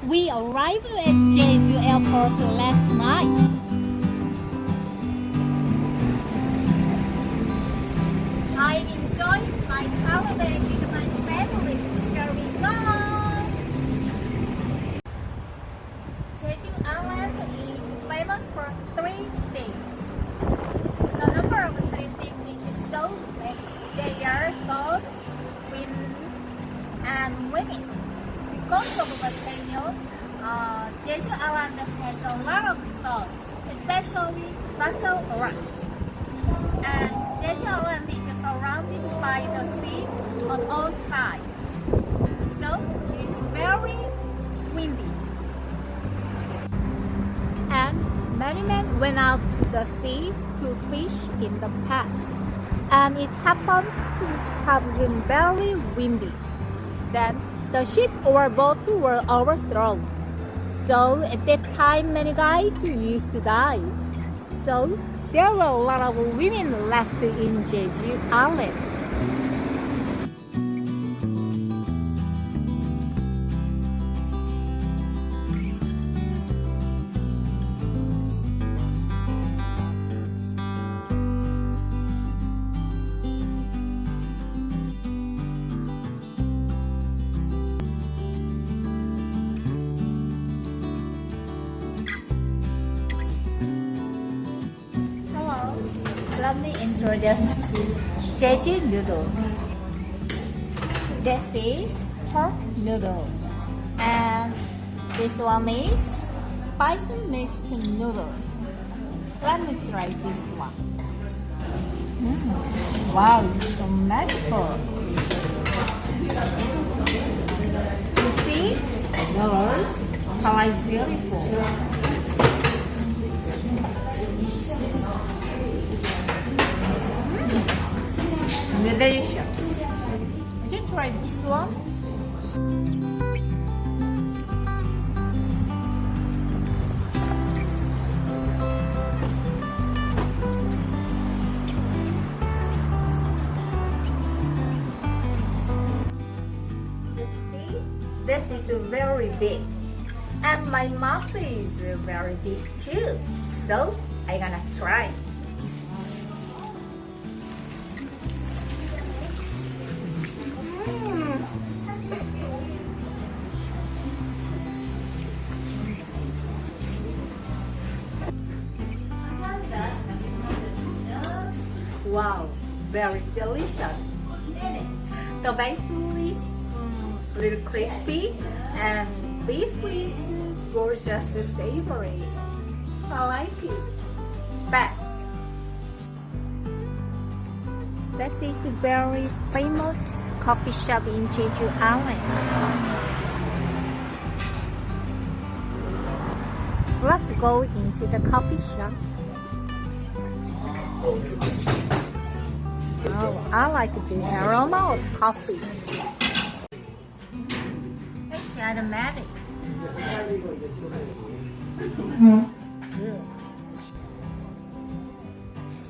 We arrived at Jeju Airport last night. I enjoyed my holiday with my family. Here we go! Jeju Island is famous for 3 things. The number of 3 things is so many. They are stars, wind, and women. Because of volcano, Jeju Island has a lot of stars, especially basalt rocks. And Jeju Island is surrounded by the sea on all sides, so it is very windy. And many men went out to the sea to fish in the past, and it happened to have been very windy. Then the ship or boat were overthrown. So at that time, many guys used to die. So there were a lot of women left in Jeju Island. Let me introduce Jeju noodles. This is pork noodles, and this one is spicy mixed noodles. Let me try this one. Wow, it's so magical. You see, noodles color is beautiful. Delicious. Would you try this one? You see, this is very big, and my mouth is very big too. So I'm gonna try. Wow, very delicious. The vegetable is a little crispy, and beef is gorgeous savory. I like it. Best. This is a very famous coffee shop in Jeju Island. Let's go into the coffee shop. Oh, I like the aroma of coffee. It's aromatic.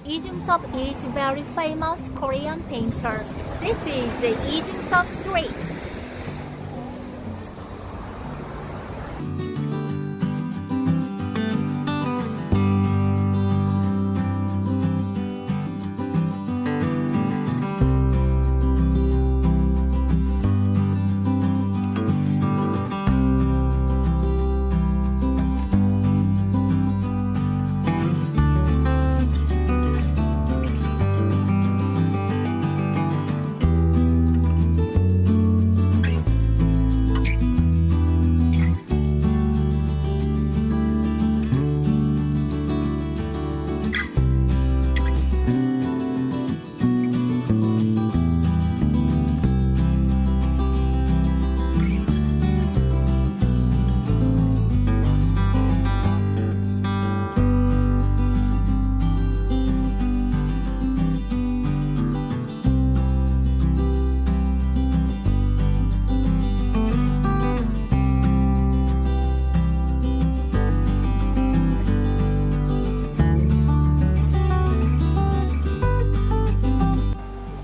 Lee Jung-sop is a very famous Korean painter. This is the Lee Jung-sop Street.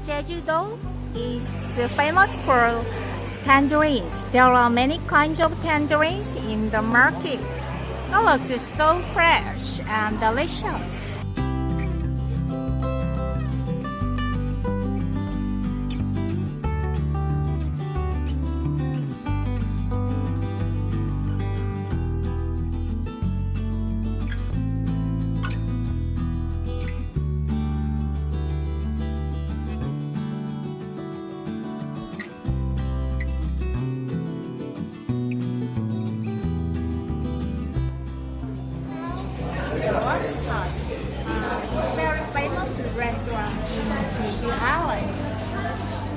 Jeju is famous for Tangerines. There are many kinds of tangerines in the market. It looks so fresh and delicious. Very famous restaurant in Jeju Island.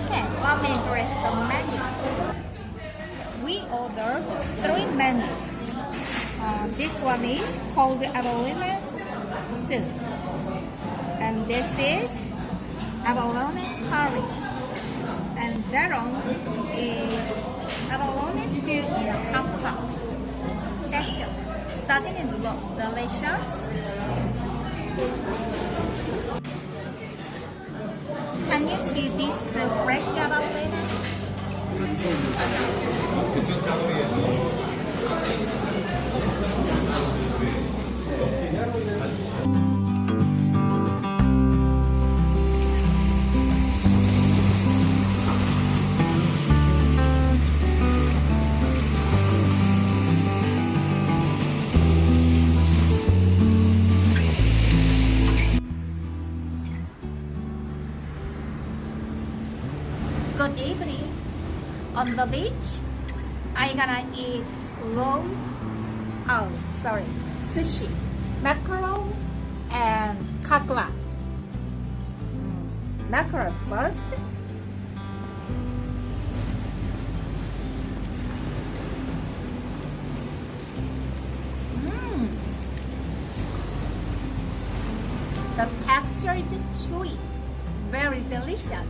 Okay, let me address the menu. We ordered 3 menus. This one is called abalone soup, and this is abalone curry, and that one is abalone stew in a half cup. That's it. Doesn't it look delicious? Can you see this fresh abalone? Good evening. On the beach, I'm gonna eat sushi, mackerel, and cutlet. Mackerel first. The texture is chewy, very delicious.